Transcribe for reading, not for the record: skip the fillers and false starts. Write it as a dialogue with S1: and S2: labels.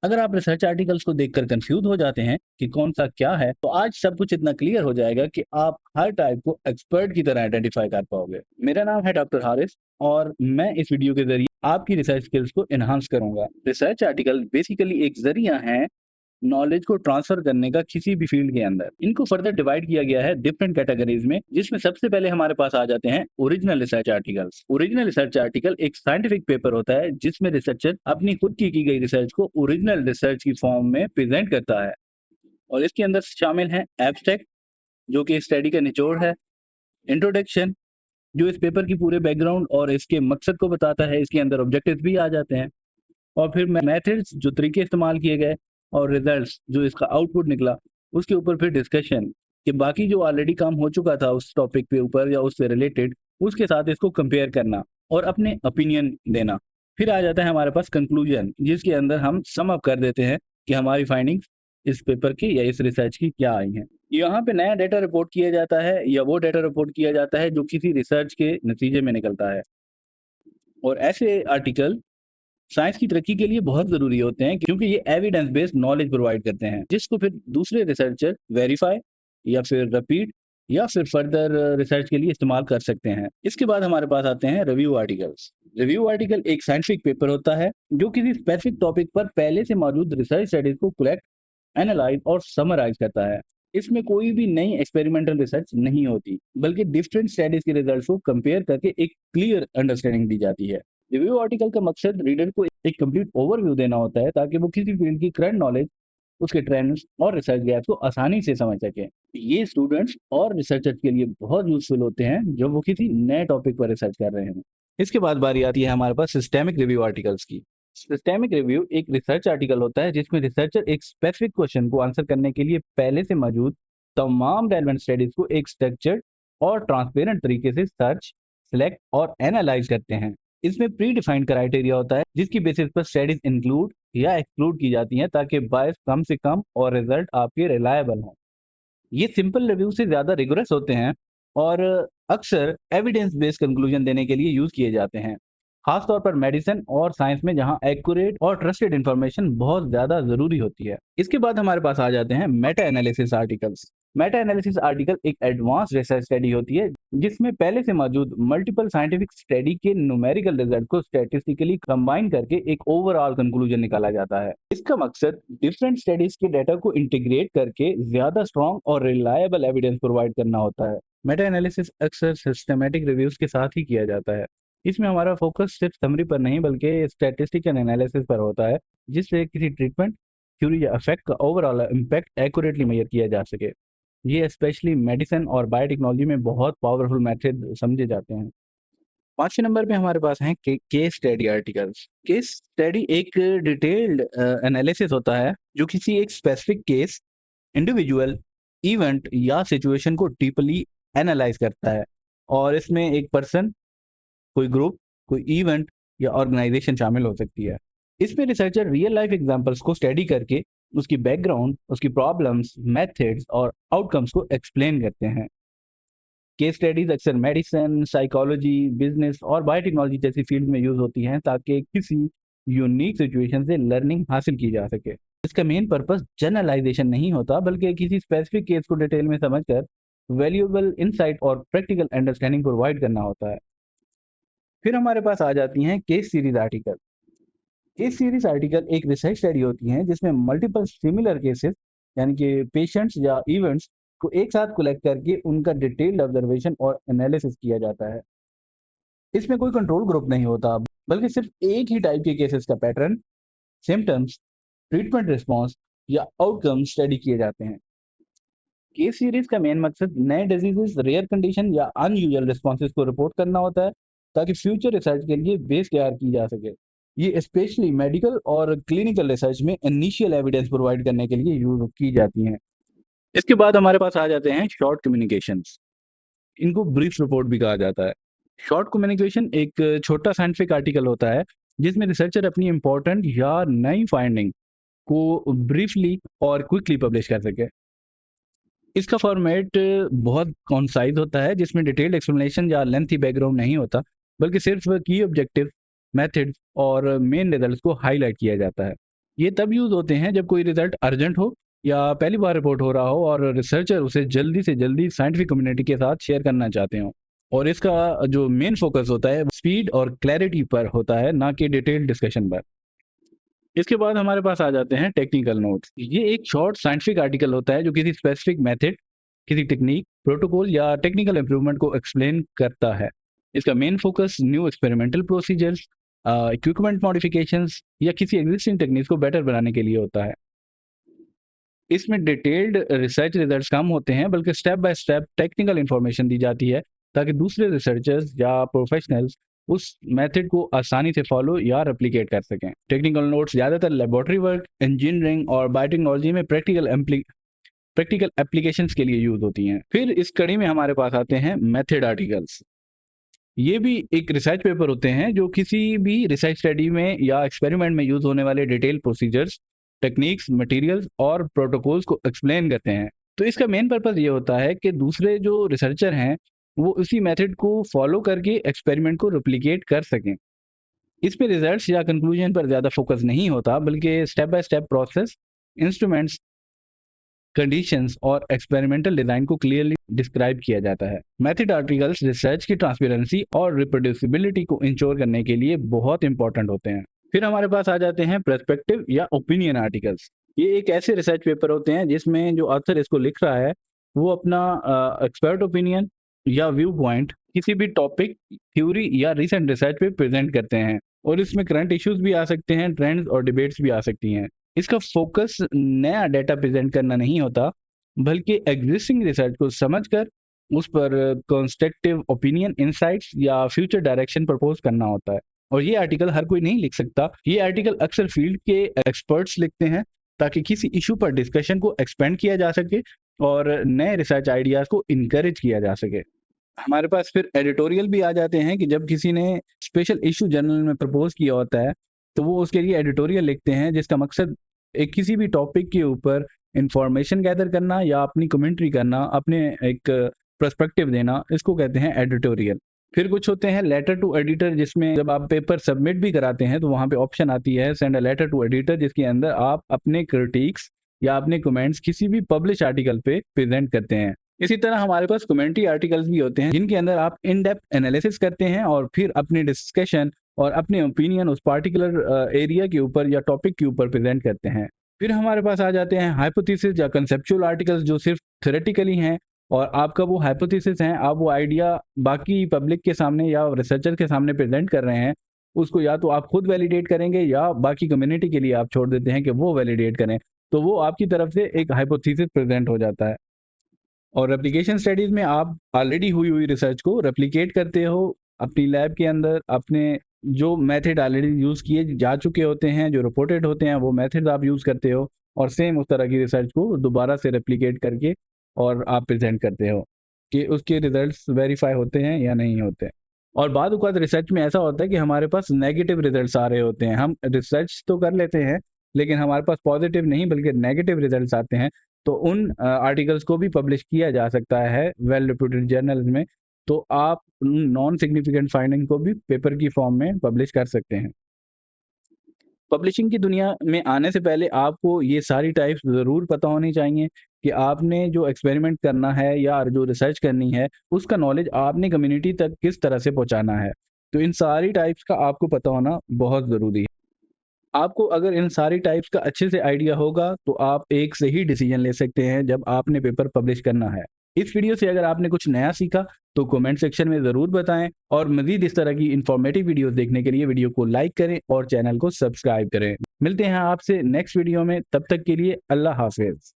S1: अगर आप research articles को देखकर कंफ्यूज हो जाते हैं कि कौन सा क्या है, तो आज सब कुछ इतना क्लियर हो जाएगा कि आप हर टाइप को एक्सपर्ट की तरह आइडेंटिफाई कर पाओगे। मेरा नाम है डॉक्टर हारिस और मैं इस वीडियो के जरिए आपकी रिसर्च स्किल्स को एनहांस करूंगा। रिसर्च आर्टिकल बेसिकली एक जरिया है नॉलेज को ट्रांसफर करने का किसी भी फील्ड के अंदर। इनको फर्दर डिवाइड किया गया है डिफरेंट कैटेगरीज में, जिसमें सबसे पहले हमारे पास आ जाते हैं original research articles. Original research article एक साइंटिफिक पेपर होता है जिसमें रिसर्चर अपनी खुद की गई रिसर्च को ओरिजिनल रिसर्च की फॉर्म में प्रेजेंट करता है। और इसके अंदर शामिल है एब्स्ट्रैक्ट, जो कि स्टडी का निचोड़ है। इंट्रोडक्शन, जो इस पेपर की पूरे बैकग्राउंड और इसके मकसद को बताता है। इसके अंदर ऑब्जेक्टिव्स भी आ जाते हैं। और फिर मेथड्स, जो तरीके इस्तेमाल किए गए, और रिजल्ट्स, जो इसका आउटपुट निकला। उसके ऊपर फिर डिस्कशन कि बाकी जो ऑलरेडी काम हो चुका था उस टॉपिक के ऊपर या उससे रिलेटेड, उसके साथ इसको कंपेयर करना और अपने ओपिनियन देना। फिर आ जाता है हमारे पास कंक्लूजन, जिसके अंदर हम सम अप कर देते हैं कि हमारी फाइंडिंग्स इस पेपर की या इस रिसर्च की क्या आई हैं। यहाँ पे नया डेटा रिपोर्ट किया जाता है या वो डेटा रिपोर्ट किया जाता है जो किसी रिसर्च के नतीजे में निकलता है। और ऐसे आर्टिकल साइंस की तरक्की के लिए बहुत ज़रूरी होते हैं, क्योंकि ये एविडेंस बेस्ड नॉलेज प्रोवाइड करते हैं, जिसको फिर दूसरे रिसर्चर वेरीफाई या फिर रिपीट या फिर फर्दर रिसर्च के लिए इस्तेमाल कर सकते हैं। इसके बाद हमारे पास आते हैं रिव्यू आर्टिकल्स। रिव्यू आर्टिकल एक साइंटिफिक पेपर होता है जो किसी स्पेसिफिक टॉपिक पर पहले से मौजूद रिसर्च स्टडीज को कलेक्ट, एनालाइज और समराइज करता है। इसमें कोई भी नई एक्सपेरिमेंटल रिसर्च नहीं होती, बल्कि डिफरेंट स्टडीज के रिजल्ट्स को कंपेयर करके एक क्लियर अंडरस्टैंडिंग दी जाती है। रिव्यू आर्टिकल का मकसद रीडर को एक कंप्लीट ओवरव्यू देना होता है, ताकि वो किसी फील्ड की करंट नॉलेज, उसके ट्रेंड्स और रिसर्च गैप्स को आसानी से समझ सकें। ये स्टूडेंट्स और रिसर्चर्स के लिए बहुत यूजफुल होते हैं जब वो किसी नए टॉपिक पर रिसर्च कर रहे हैं। इसके बाद बारी आती है हमारे पास सिस्टेमिक रिव्यू आर्टिकल्स की। सिस्टेमिक रिव्यू एक रिसर्च आर्टिकल होता है जिसमें रिसर्चर एक स्पेसिफिक क्वेश्चन को आंसर करने के लिए पहले से मौजूद तमाम रेलेवेंट स्टडीज को एक स्ट्रक्चर्ड और ट्रांसपेरेंट तरीके से सर्च, सिलेक्ट और एनालाइज करते हैं। इसमें प्री डिफाइंड क्राइटेरिया होता है जिसकी बेसिस पर स्टडीज इंक्लूड या एक्सक्लूड की जाती हैं, ताकि बायस कम से कम और रिजल्ट आपके रिलायबल हों। ये सिंपल रिव्यू से ज़्यादा रिगोरस होते हैं और अक्सर एविडेंस बेस्ड कंक्लूजन देने के लिए यूज़ किए जाते हैं, खास तौर पर मेडिसिन और साइंस में, जहां एक्यूरेट और ट्रस्टेड इंफॉर्मेशन बहुत ज़्यादा ज़रूरी होती है। इसके बाद हमारे पास आ जाते हैं Meta analysis articles. Meta analysis article एक एडवांस रिसर्च स्टडी होती है जिसमें पहले से मौजूद मल्टीपल साइंटिफिक स्टडी के न्यूमेरिकल रिजल्ट को स्टैटिस्टिकली कंबाइन करके एक ओवरऑल कंक्लूजन निकाला जाता है। इसका मकसद डिफरेंट स्टडीज के डेटा को इंटीग्रेट करके ज्यादा स्ट्रॉन्ग और रिलायबल एविडेंस प्रोवाइड करना होता है। मेटा एनालिसिस अक्सर सिस्टमैटिक रिव्यूज के साथ ही किया जाता है। इसमें हमारा फोकस सिर्फ समरी पर नहीं बल्कि स्टैटिस्टिकल एनालिसिस पर होता है, जिससे किसी ट्रीटमेंट, थ्योरी या इफेक्ट का ओवरऑल इम्पैक्ट एक्यूरेटली मेजर किया जा सके। ये स्पेशली मेडिसिन और बायोटेक्नोलॉजी में बहुत पावरफुल मेथड समझे जाते हैं। 5वें नंबर पे हमारे पास हैं case study articles. Case study एक डिटेल्ड एनालिसिस होता है जो किसी एक स्पेसिफिक केस, इंडिविजुअल, इवेंट या सिचुएशन को डीपली एनालाइज करता है। और इसमें एक पर्सन, कोई ग्रुप, कोई इवेंट या ऑर्गेनाइजेशन शामिल हो सकती है। इसमें रिसर्चर रियल लाइफ एग्जांपल्स को स्टडी करके उसकी बैकग्राउंड, उसकी प्रॉब्लम्स, मेथड्स और आउटकम्स को एक्सप्लेन करते हैं। केस स्टडीज अक्सर मेडिसिन, साइकोलॉजी, बिजनेस और बायोटेक्नोलॉजी जैसी फील्ड में यूज होती हैं, ताकि किसी यूनिक सिचुएशन से लर्निंग हासिल की जा सके। इसका मेन पर्पस जनरलाइजेशन नहीं होता, बल्कि किसी स्पेसिफिक केस को डिटेल में समझकर वैल्यूएबल इंसाइट और प्रैक्टिकल अंडरस्टैंडिंग प्रोवाइड करना होता है। फिर हमारे पास आ जाती हैं case series article. Case series article एक रिसर्च स्टडी होती है जिसमें मल्टीपल सिमिलर केसेस, यानी कि पेशेंट्स या इवेंट्स को एक साथ कलेक्ट करके उनका डिटेल्ड ऑब्जर्वेशन और एनालिसिस किया जाता है। इसमें कोई कंट्रोल ग्रुप नहीं होता, बल्कि सिर्फ एक ही टाइप के केसेस का पैटर्न, सिम्टम्स, ट्रीटमेंट रिस्पॉन्स या आउटकम स्टडी किए जाते हैं। केस सीरीज का मेन मकसद नए डिजीजेस, रेयर कंडीशन या अनयूजुअल रिस्पॉन्सेज को रिपोर्ट करना होता है, ताकि फ्यूचर रिसर्च के लिए बेस तैयार की जा सके। ये स्पेशली मेडिकल और क्लिनिकल रिसर्च में इनिशियल एविडेंस प्रोवाइड करने के लिए यूज की जाती हैं। इसके बाद हमारे पास आ जाते हैं शॉर्ट कम्युनिकेशंस। इनको ब्रीफ रिपोर्ट भी कहा जाता है। शॉर्ट कम्युनिकेशन एक छोटा साइंटिफिक आर्टिकल होता है जिसमें रिसर्चर अपनी इंपॉर्टेंट या नई फाइंडिंग को ब्रीफली और क्विकली पब्लिश कर सके। इसका फॉर्मेट बहुत कॉन्साइज होता है, जिसमें डिटेल्ड एक्सप्लेनेशन या लेंथी बैकग्राउंड नहीं होता, बल्कि सिर्फ की ऑब्जेक्टिव, मेथड्स और मेन रिजल्ट्स को हाईलाइट किया जाता है। ये तब यूज़ होते हैं जब कोई रिजल्ट अर्जेंट हो या पहली बार रिपोर्ट हो रहा हो और रिसर्चर उसे जल्दी से जल्दी साइंटिफिक कम्युनिटी के साथ शेयर करना चाहते हो। और इसका जो मेन फोकस होता है स्पीड और क्लैरिटी पर होता है, ना कि डिटेल डिस्कशन पर। इसके बाद हमारे पास आ जाते हैं टेक्निकल नोट्स। ये एक शॉर्ट साइंटिफिक आर्टिकल होता है जो किसी स्पेसिफिक मेथड, किसी टेक्निक, प्रोटोकॉल या टेक्निकल इंप्रूवमेंट को एक्सप्लेन करता है। इसका main focus new experimental procedures, equipment modifications या किसी एग्जिस्टिंग टेक्निक्स को बेटर बनाने के लिए होता है। इसमें डिटेल्ड रिसर्च रिजल्ट्स कम होते हैं, बल्कि step by step technical information दी जाती है ताकि दूसरे रिसर्चर्स या प्रोफेशनल्स उस मेथड को आसानी से फॉलो या रेप्लिकेट कर सकें। टेक्निकल नोट्स ज़्यादातर लेबोरेटरी वर्क, इंजीनियरिंग और बायोटेक्नोलॉजी में प्रैक्टिकल एप्लीकेशंस के लिए यूज होती हैं। फिर इस कड़ी में हमारे पास आते हैं मेथड आर्टिकल्स। ये भी एक रिसर्च पेपर होते हैं जो किसी भी रिसर्च स्टडी में या एक्सपेरिमेंट में यूज होने वाले डिटेल प्रोसीजर्स, टेक्निक्स, मटेरियल्स और प्रोटोकॉल्स को एक्सप्लेन करते हैं। तो इसका मेन पर्पस ये होता है कि दूसरे जो रिसर्चर हैं वो उसी मेथड को फॉलो करके एक्सपेरिमेंट को रेप्लिकेट कर सकें। इस पे रिजल्ट्स या कंक्लूजन पर ज़्यादा फोकस नहीं होता, बल्कि step by step process, instruments, conditions और एक्सपेरिमेंटल डिजाइन को क्लियरली डिस्क्राइब किया जाता है। मेथड आर्टिकल्स रिसर्च की ट्रांसपेरेंसी और रिप्रोड्यूसिबिलिटी को इंश्योर करने के लिए बहुत इंपॉर्टेंट होते हैं। फिर हमारे पास आ जाते हैं पर्सपेक्टिव या ओपिनियन आर्टिकल्स। ये एक ऐसे रिसर्च पेपर होते हैं जिसमें जो ऑथर इसको लिख रहा है वो अपना एक्सपर्ट ओपिनियन या व्यू पॉइंट किसी भी टॉपिक, थ्योरी या रिसेंट रिसर्च पे प्रेजेंट करते हैं। और इसमें करंट इश्यूज भी आ सकते हैं, ट्रेंड्स और डिबेट्स भी आ सकती हैं। इसका फोकस नया डेटा प्रेजेंट करना नहीं होता, बल्कि एग्जिस्टिंग रिसर्च को समझकर उस पर कंस्ट्रक्टिव ओपिनियन, इनसाइट्स या फ्यूचर डायरेक्शन प्रपोज करना होता है। और ये आर्टिकल हर कोई नहीं लिख सकता। ये आर्टिकल अक्सर फील्ड के एक्सपर्ट्स लिखते हैं ताकि किसी इशू पर डिस्कशन को एक्सपेंड किया जा सके और नए रिसर्च आइडियाज को इनकरेज किया जा सके। हमारे पास फिर एडिटोरियल भी आ जाते हैं कि जब किसी ने स्पेशल इशू जर्नल में प्रपोज किया होता है, तो वो उसके लिए एडिटोरियल लिखते हैं जिसका मकसद एक किसी भी टॉपिक के ऊपर इंफॉर्मेशन गैदर करना या अपनी कमेंट्री करना, अपने एक पर्सपेक्टिव देना, इसको कहते हैं एडिटोरियल। फिर कुछ होते हैं लेटर टू एडिटर, जिसमें जब आप पेपर सबमिट भी कराते हैं तो वहाँ पे ऑप्शन आती है send a letter to editor, जिसके अंदर आप अपने क्रिटिक्स या अपने कमेंट्स किसी भी पब्लिश आर्टिकल पे प्रेजेंट करते हैं। इसी तरह हमारे पास कमेंट्री आर्टिकल्स भी होते हैं जिनके अंदर आप इन डेप्थ एनालिसिस करते हैं और फिर अपनी डिस्कशन और अपने ओपिनियन उस पार्टिकुलर एरिया के ऊपर या टॉपिक के ऊपर प्रेजेंट करते हैं। फिर हमारे पास आ जाते हैं हाइपोथेसिस या कंसेप्चुअल आर्टिकल्स जो सिर्फ थ्योरेटिकली हैं और आपका वो हाइपोथेसिस है, आप वो आइडिया बाकी पब्लिक के सामने या रिसर्चर के सामने प्रेजेंट कर रहे हैं, उसको या तो आप खुद वैलिडेट करेंगे या बाकी कम्युनिटी के लिए आप छोड़ देते हैं कि वो वैलिडेट करें। तो वो आपकी तरफ से एक हाइपोथेसिस प्रेजेंट हो जाता है। और रेप्लिकेशन स्टडीज में आप ऑलरेडी हुई हुई रिसर्च को रेप्लिकेट करते हो अपनी लैब के अंदर। अपने जो मेथड ऑलरेडी यूज किए जा चुके होते हैं, जो रिपोर्टेड होते हैं, वो मेथड आप यूज करते हो और सेम उस तरह की रिसर्च को दोबारा से रेप्लिकेट करके और आप प्रेजेंट करते हो कि उसके रिजल्ट्स वेरीफाई होते हैं या नहीं होते। और बाद औक़ात रिसर्च में ऐसा होता है कि हमारे पास नेगेटिव रिजल्ट्स आ रहे होते हैं। हम रिसर्च तो कर लेते हैं, लेकिन हमारे पास पॉजिटिव नहीं बल्कि नेगेटिव रिजल्ट्स आते हैं। तो उन आर्टिकल्स को भी पब्लिश किया जा सकता है वेल रिप्यूटेड जर्नल्स में। तो आप नॉन सिग्निफिकेंट फाइंडिंग को भी पेपर की फॉर्म में पब्लिश कर सकते हैं। पब्लिशिंग की दुनिया में आने से पहले आपको ये सारी टाइप्स ज़रूर पता होनी चाहिए कि आपने जो एक्सपेरिमेंट करना है या जो रिसर्च करनी है, उसका नॉलेज आपने कम्युनिटी तक किस तरह से पहुँचाना है। तो इन सारी टाइप्स का आपको पता होना बहुत ज़रूरी है। आपको अगर इन सारी टाइप्स का अच्छे से आइडिया होगा, तो आप एक सही डिसीजन ले सकते हैं जब आपने पेपर पब्लिश करना है। इस वीडियो से अगर आपने कुछ नया सीखा, तो कमेंट सेक्शन में ज़रूर बताएँ और मज़ीद इस तरह की इन्फॉर्मेटिव वीडियोज़ देखने के लिए वीडियो को लाइक करें और चैनल को सब्सक्राइब करें। मिलते हैं आपसे नेक्स्ट वीडियो में, तब तक के लिए अल्लाह हाफ़िज़।